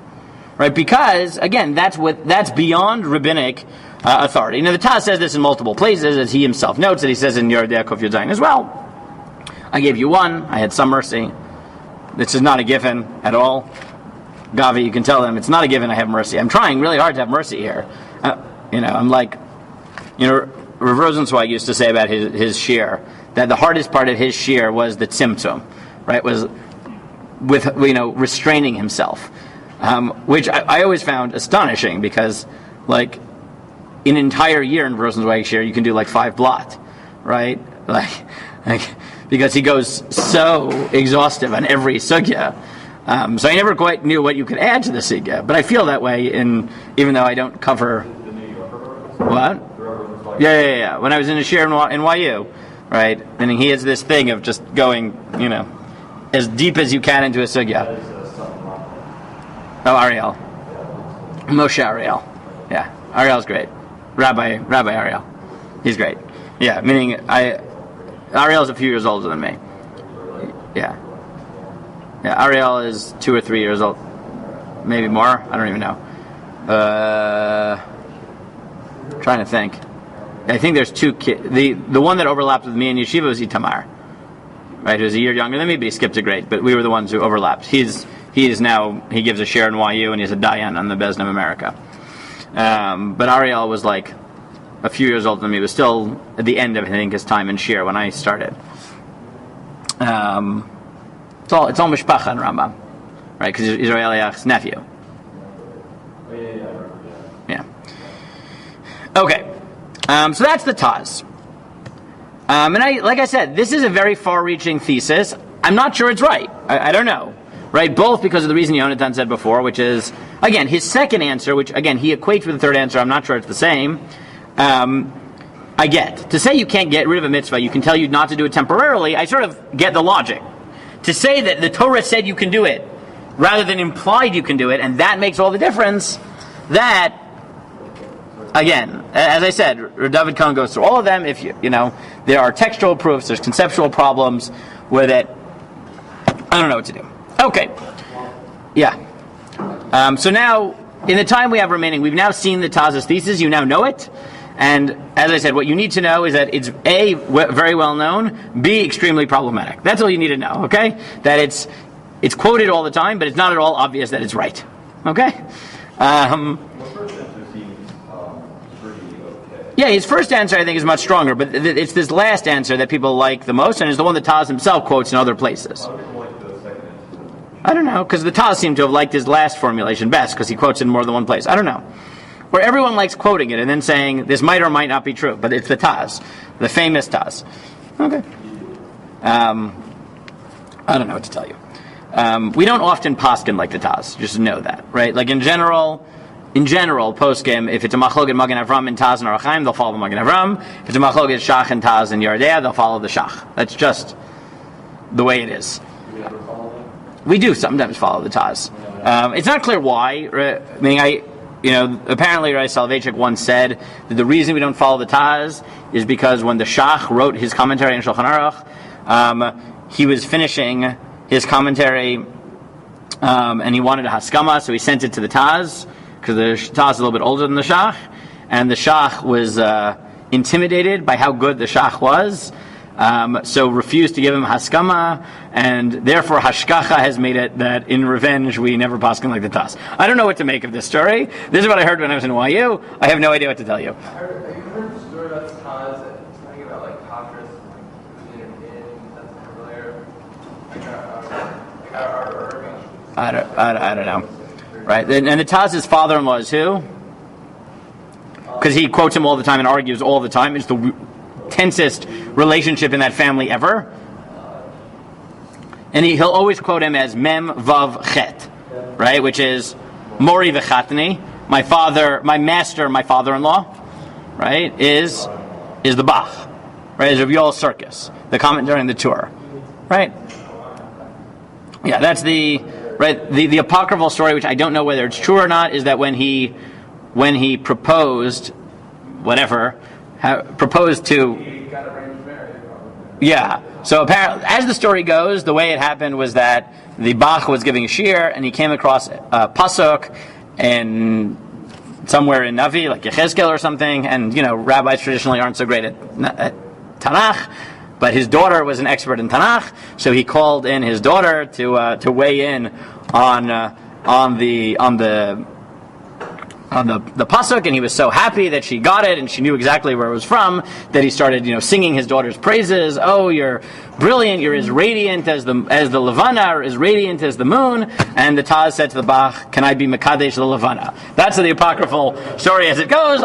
Right? Because, again, that's beyond rabbinic authority. Now, the Taz says this in multiple places, as he himself notes, that he says in AUDIO-KosherTube as well. I gave you one, I had some mercy. This is not a given at all. Gavi, you can tell them, it's not a given I have mercy. I'm trying really hard to have mercy here. I'm like, Rav Rosenzweig used to say about his shir, that the hardest part of his shir was the tzimtzum, right? Was with, restraining himself. Which I always found astonishing because, like, in an entire year in Rosenzweig's share, you can do like 5 blot, right? Like, because he goes so exhaustive on every sugya. So I never quite knew what you could add to the sugya, but I feel that way even though I don't cover. What? Yeah. When I was in a share in YU, right? And he has this thing of just going, as deep as you can into a sugya. Oh, Ariel. Moshe Ariel. Yeah, Ariel's great. Rabbi Ariel. He's great. Yeah, meaning Ariel's a few years older than me. Yeah, Ariel is 2 or 3 years old. Maybe more. I don't even know. Trying to think. I think there's 2 kids. The one that overlapped with me in yeshiva was Itamar. Right, he was a year younger than me, but he skipped a grade. But we were the ones who overlapped. He gives a share in YU, and he's a Dayan on the Bezdin of America. But Ariel was like a few years older than me. He was still at the end of, I think, his time in shir when I started. It's all mishpacha in Rambam, right? Because he's Israel Eliach's nephew. Yeah. Okay. So that's the Taz. And like I said, this is a very far-reaching thesis. I'm not sure it's right. I don't know. Right, both because of the reason Yonatan said before, which is, again, his second answer, which, again, he equates with the third answer. I'm not sure it's the same. I get. To say you can't get rid of a mitzvah, you can tell you not to do it temporarily, I sort of get the logic. To say that the Torah said you can do it, rather than implied you can do it, and that makes all the difference, that, again, as I said, David Cohen goes through all of them. If there are textual proofs, there's conceptual problems with it. I don't know what to do. Okay. Yeah. So now, in the time we have remaining, we've now seen the Taz's thesis. You now know it. And as I said, what you need to know is that it's A, very well known, B, extremely problematic. That's all you need to know, okay? That it's quoted all the time, but it's not at all obvious that it's right. Okay? Yeah, his first answer I think is much stronger, but it's this last answer that people like the most, and is the one that Taz himself quotes in other places. I don't know, because the Taz seemed to have liked his last formulation best, because he quotes it in more than one place. I don't know. Where everyone likes quoting it and then saying, this might or might not be true, but it's the Taz, the famous Taz. Okay. I don't know what to tell you. We don't often paskin like the Taz, just know that, right? Like in general, poskim, if it's a machlokes Magen Avram and Taz and Orach Chaim, they'll follow the Magen Avram. If it's a machlokes Shach and Taz and Yardea, they'll follow the Shach. That's just the way it is. We do sometimes follow the Taz. It's not clear why. Apparently Rai Soloveitchik once said that the reason we don't follow the Taz is because when the Shach wrote his commentary on Shulchan Aruch, he was finishing his commentary and he wanted a haskama, so he sent it to the Taz, because the Taz is a little bit older than the Shach, and the Shach was intimidated by how good the Shach was, so refused to give him haskama, and therefore Hashkacha has made it that in revenge we never paskin like the Taz. I don't know what to make of this story. This is what I heard when I was in YU. I have no idea what to tell you. Have you heard the story about Taz talking about like kashrut, that's familiar? I don't know. Right, and the Taz's father-in-law is who? Because he quotes him all the time and argues all the time. It's the tensest relationship in that family ever. And he'll always quote him as Mem Vav Chet, right? Which is Mori V'chatni, my master, my father-in-law, right? Is the Bach, right? Is Rabbi Yoel Circus, the comment during the tour, right? Yeah, that's the apocryphal story, which I don't know whether it's true or not, is that when he proposed, proposed to. Yeah. So apparently, as the story goes, the way it happened was that the Bach was giving a shiur, and he came across a pasuk, and somewhere in Navi, like Yechezkel or something, and rabbis traditionally aren't so great at Tanakh, but his daughter was an expert in Tanakh, so he called in his daughter to weigh in on the pasuk, and he was so happy that she got it and she knew exactly where it was from that he started singing his daughter's praises. Oh, you're brilliant, you're as radiant as the Levana, or as radiant as the moon. And the Taz said to the Bach, can I be Mekadesh the Levana? That's the apocryphal story as it goes.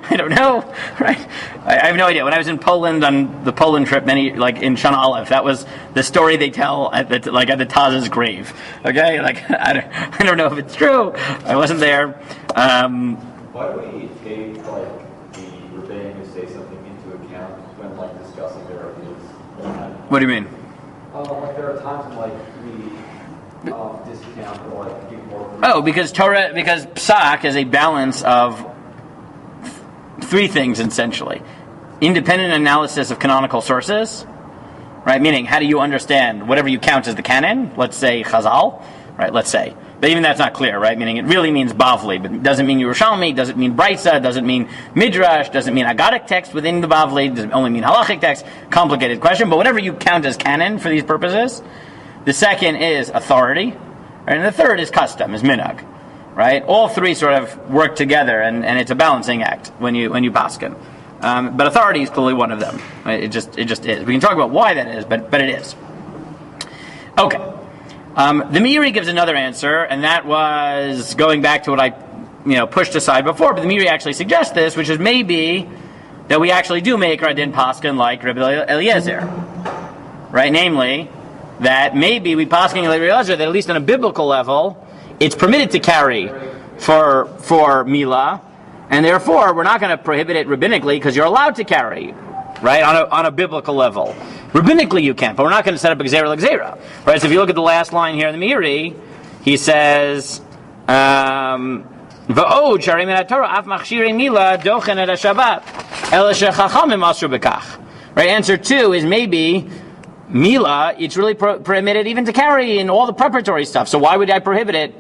I don't know, right? I have no idea. When I was in Poland on the Poland trip, in Shana Aleph, that was the story they tell at the Taz's grave. Okay, I don't know if it's true. I wasn't there. Why do we take the rabbin who say something into account when discussing their ideas? What do you mean? There are times when we discount or give more. Because psak is a balance of three things essentially: independent analysis of canonical sources, right? Meaning, how do you understand whatever you count as the canon? Let's say Chazal, right? Let's say. But even that's not clear, right? Meaning it really means Bavli, but it doesn't mean Yerushalmi, doesn't mean Brisa, doesn't mean Midrash, doesn't mean Agadic text within the Bavli, doesn't only mean halachic text. Complicated question, but whatever you count as canon for these purposes. The second is authority, right? And the third is custom, is minhag, right? All three sort of work together, and it's a balancing act when you paskin. But authority is clearly one of them. Right? It just is. We can talk about why that is, but it is. Okay. The Meiri gives another answer, and that was going back to what I pushed aside before, but the Meiri actually suggests this, which is maybe that we actually do make Radin Paskin like Rabbi Eliezer, right? Namely, that maybe we Paskin like Rabbi Eliezer, that at least on a biblical level, it's permitted to carry for Milah, and therefore we're not going to prohibit it rabbinically because you're allowed to carry, right, on a biblical level. Rabbinically you can't, but we're not going to set up a Gezeirah. Right? So if you look at the last line here in the Meiri, he says, V'od sharim min haTorah af machshirei mila dochen et haShabbat ela shechachamim asru bekach. Right. Answer 2 is maybe mila. It's really permitted even to carry in all the preparatory stuff. So why would I prohibit it?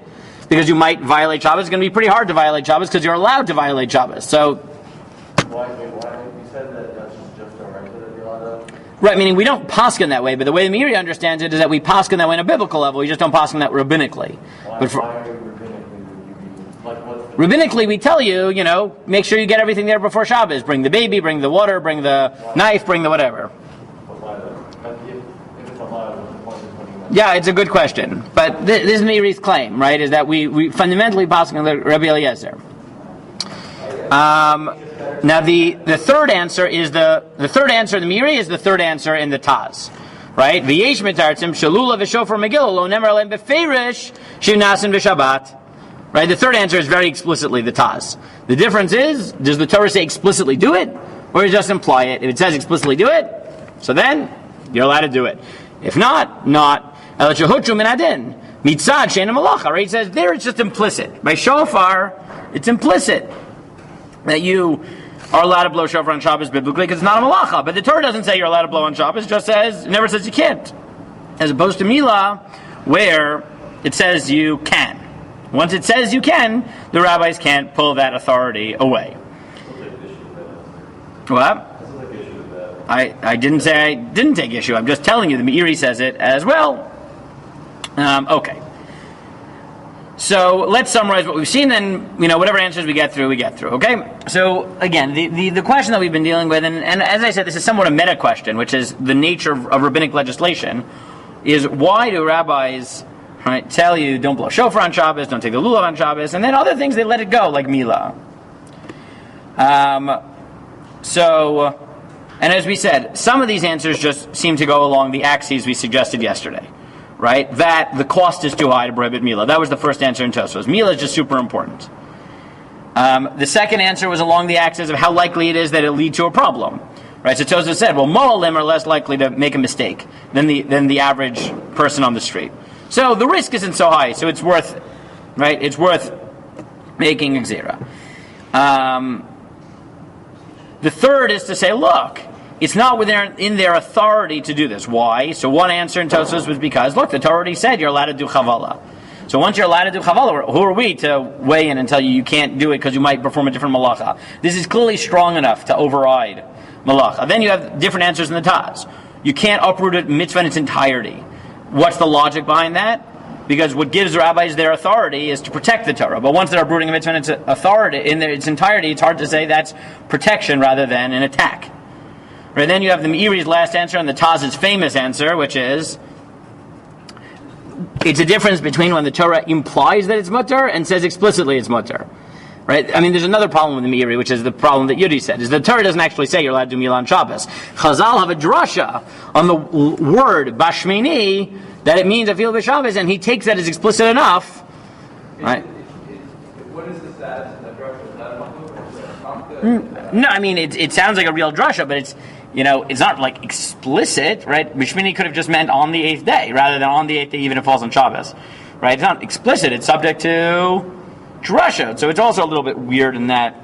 Because you might violate Shabbos. It's going to be pretty hard to violate Shabbos because you're allowed to violate Shabbos. So. Why you said that that's just a regular that you're allowed to? Right, meaning we don't paskin that way, but the way the Meiri understands it is that we paskin that way on a biblical level. We just don't paskin that rabbinically. Why But rabbinically would you be like what's the rabbinically, we tell you, make sure you get everything there before Shabbos. Bring the baby, bring the water, bring the knife, bring the whatever. why if it's allowed, what's the point of putting that? Yeah, it's a good question. But this is Meiri's claim, right, is that we fundamentally paskin the Rabbi Eliezer. Now the third answer is the third answer in the Meiri is the third answer in the Taz, right? V'yesh mitartzim shalula v'shofar megillah lo nemer aleim beferish shivnasin v'shabbat. Right? The third answer is very explicitly the Taz. The difference is, does the Torah say explicitly do it, or does it just imply it? If it says explicitly do it, so then you're allowed to do it. If not, not. El shehutru min adin mitzad she'ena malacha. Right? It says there it's just implicit. By shofar, it's implicit that you are allowed to blow shofar on Shabbos biblically because it's not a malacha. But the Torah doesn't say you're allowed to blow on Shabbos; it just says, it never says you can't. As opposed to Milah, where it says you can. Once it says you can, the rabbis can't pull that authority away. What? I didn't say I didn't take issue. I'm just telling you the Meiri says it as well. Okay. So let's summarize what we've seen, then whatever answers we get through. Okay. So again, the question that we've been dealing with, and as I said, this is somewhat a meta question, which is the nature of rabbinic legislation, is why do rabbis tell you don't blow shofar on Shabbos, don't take the lulav on Shabbos, and then other things they let it go like milah. And as we said, some of these answers just seem to go along the axes we suggested yesterday. Right? That the cost is too high to prohibit milah. That was the first answer in Tosfos. Milah is just super important. The second answer was along the axis of how likely it is that it'll lead to a problem. Right? So Tosfos said, well, mo'alim are less likely to make a mistake than the average person on the street. So the risk isn't so high, so it's worth, right? It's worth making Gezeirah. The third is to say, look, it's not in their authority to do this. Why? So one answer in Tosfos was because, look, the Torah already said you're allowed to do chavala. So once you're allowed to do chavala, who are we to weigh in and tell you can't do it because you might perform a different malacha? This is clearly strong enough to override malacha. Then you have different answers in the Taz. You can't uproot a mitzvah in its entirety. What's the logic behind that? Because what gives the rabbis their authority is to protect the Torah. But once they're uprooting a mitzvah in its authority, its entirety, it's hard to say that's protection rather than an attack. Right, then you have the Meiri's last answer and the Taz's famous answer, which is it's a difference between when the Torah implies that it's mutter and says explicitly it's mutter. Right? I mean, there's another problem with the Meiri, which is the problem that Yudi said, is the Torah doesn't actually say you're allowed to do milah on Shabbos. Chazal have a drasha on the word bashmini that it means afil b'Shabbos, and he takes that as explicit enough. Right? What is the status of that drasha? Is that a makhluk? No, I mean it sounds like a real drasha, but it's it's not like explicit, right? Bishmini could have just meant on the 8th day rather than on the 8th day, even if it falls on Shabbos, right? It's not explicit; it's subject to drasha, so it's also a little bit weird in that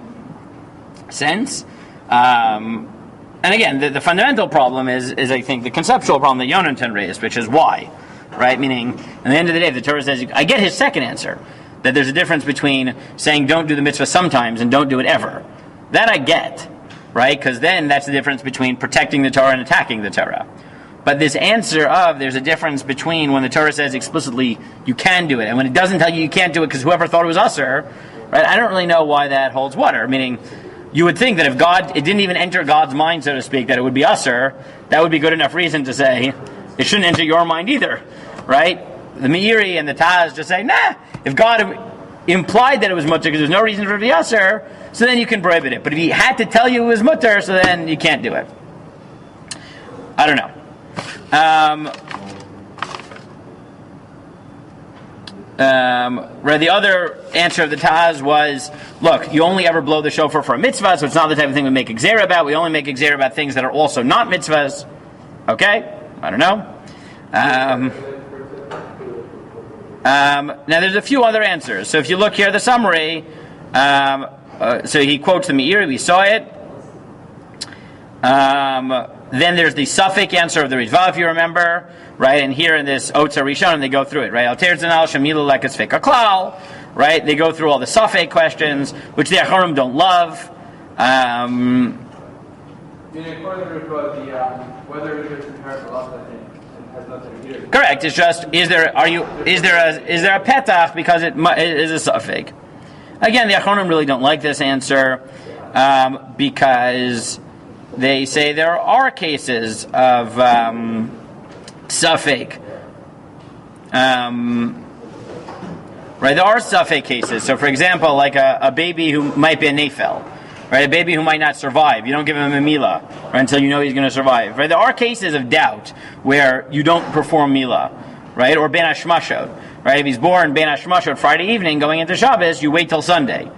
sense. And again, the fundamental problem is I think the conceptual problem that Yonatan raised, which is why, right? Meaning, at the end of the day, the Torah says I get his second answer that there's a difference between saying don't do the mitzvah sometimes and don't do it ever. That I get. Right? Because then that's the difference between protecting the Torah and attacking the Torah. But this answer of there's a difference between when the Torah says explicitly you can do it and when it doesn't tell you can't do it because whoever thought it was usher, right? I don't really know why that holds water. Meaning, you would think that if it didn't even enter God's mind, so to speak, that it would be usher, that would be good enough reason to say it shouldn't enter your mind either, right? The Meiri and the Taz just say, nah, if God implied that it was mutter because there's no reason for it to be usher, so then you can prohibit it. But if he had to tell you it was mutter, so then you can't do it. I don't know. Right, the other answer of the Taz was, look, you only ever blow the shofar for a mitzvah, so it's not the type of thing we make Gezeirah about. We only make Gezeirah about things that are also not mitzvahs. Okay? I don't know. Now there's a few other answers. So if you look here, the summary, So he quotes the Meiri, we saw it. Then there's the suffix answer of the Ritva, if you remember, right? And here in this Otza Rishon, they go through it, right? Alter Zanal Shemilu Lekas Fika Klal, right? They go through all the suffix questions, which the Acharonim don't love. Meaning, according to Ritva, whether it is inherent halacha, I think, has nothing to do with it. Correct. It's just is there a petach because it is a suffix. Again, the Acharonim really don't like this answer because they say there are cases of suffix. Right, there are suffix cases. So, for example, like a baby who might be a nefel, right? A baby who might not survive. You don't give him a milah right, until you know he's going to survive. Right? There are cases of doubt where you don't perform milah, right? Or ben hashmashot, right? If he's born ben hashmashot Friday evening, going into Shabbos, you wait till Sunday,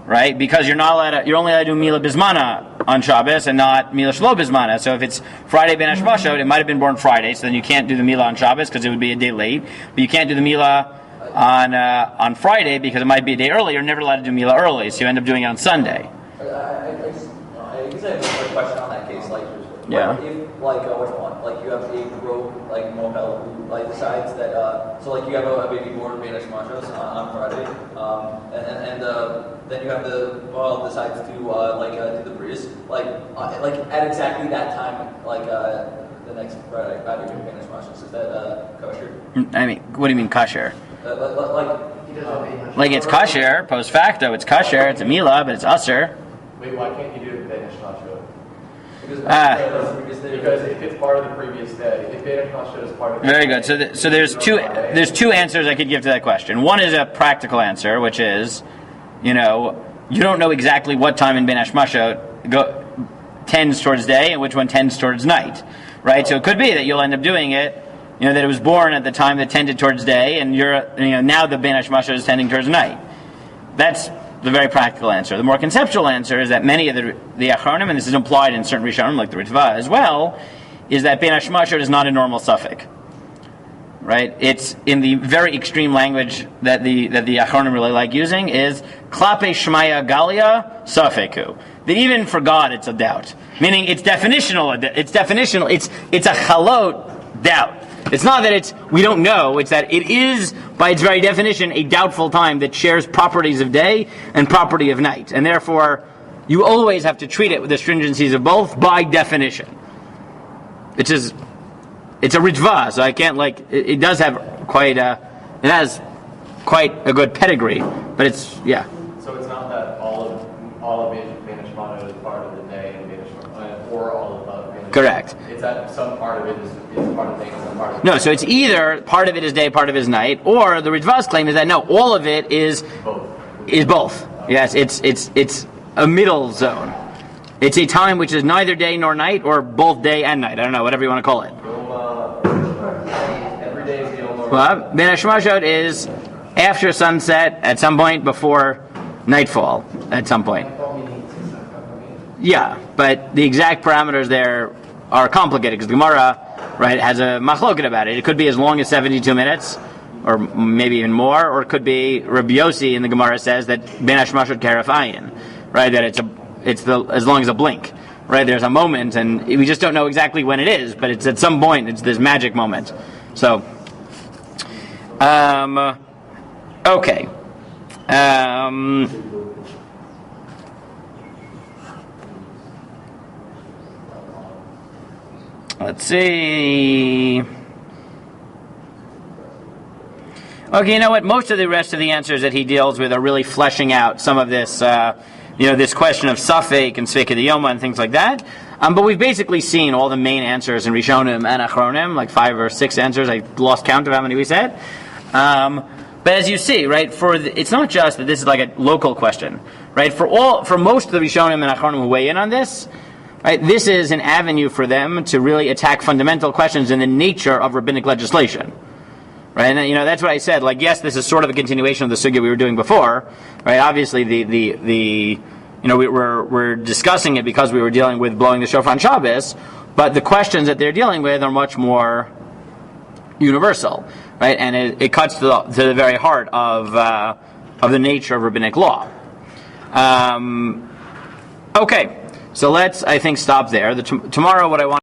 right? Because you're only allowed to do milah bismana on Shabbos and not milah shlo bismana. So if it's Friday ben hashmashot, it might have been born Friday, so then you can't do the milah on Shabbos because it would be a day late. But you can't do the milah on Friday because it might be a day early. You're never allowed to do milah early, so you end up doing it on Sunday. I guess I have a question on that case. Like, Yeah. if like like you have a rogue like mopel who like decides that so like you have a baby born Banish Machos on Friday, and then you have the decides to do the bris like at exactly that time the next Friday after doing Banish Machos. Is that kosher? I mean, what do you mean kosher? Like it's kosher, post facto, it's kosher, it's a milah, but it's usher. Wait, why can't you do it Banish Machos? because if it's part of the previous day, if Banish Machos is part of the Very good. So there's two answers I could give to that question. One is a practical answer, which is, you don't know exactly what time in Ben Hashmashot tends towards day and which one tends towards night, right? So it could be that you'll end up doing it, that it was born at the time that tended towards day, and now the Ben Hashmashot is tending towards night. That's the very practical answer. The more conceptual answer is that many of the Acharonim, and this is implied in certain Rishonim like the Ritva as well, is that Ben Hashmashot is not a normal suffix. Right? It's in the very extreme language that the Acharonim really like using is Klape Shmaya Galia Safeku. That even for God it's a doubt. Meaning it's definitional. It's definitional. It's a chalot doubt. It's not that we don't know, it's that it is, by its very definition, a doubtful time that shares properties of day and property of night. And therefore, you always have to treat it with the stringencies of both by definition. It's a ritva, so I can't it does have it has quite a good pedigree, but it's, yeah. So it's not that all of Banish Machos is part of the day and Banish or all of Banish. Correct. It's that some part of it is part of the day and some part of it. No, so it's either part of it is day, part of it is night, or the Ritva's claim is that no, all of it is both. Yes, it's a middle zone. It's a time which is neither day nor night, or both day and night. I don't know, whatever you want to call it. Every day is the Yom Well, Ben Hashmashot is after sunset at some point before nightfall at some point. Yeah, but the exact parameters there are complicated because the Gemara, right, has a machloket about it. It could be as long as 72 minutes, or maybe even more, or it could be Rabbi Yossi in the Gemara says that Ben Hashmashot Keref Ayin, right, that it's as long as a blink, right? There's a moment, and we just don't know exactly when it is, but it's at some point. It's this magic moment. So, okay. Let's see. Okay, you know what? Most of the rest of the answers that he deals with are really fleshing out some of this, this question of suffix and sveka diyoma and things like that. But we've basically seen all the main answers in Rishonim and Achronim, like 5 or 6 answers. I lost count of how many we said. But as you see, right, it's not just that this is like a local question, right? For most of the Rishonim and Achronim who weigh in on this, right, this is an avenue for them to really attack fundamental questions in the nature of rabbinic legislation. Right, and that's what I said. Like, yes, this is sort of a continuation of the sugya we were doing before. Right, obviously we're discussing it because we were dealing with blowing the shofar on Shabbos, but the questions that they're dealing with are much more universal, right? And it cuts to the very heart of the nature of rabbinic law. Okay, so let's, I think, stop there. Tomorrow what I want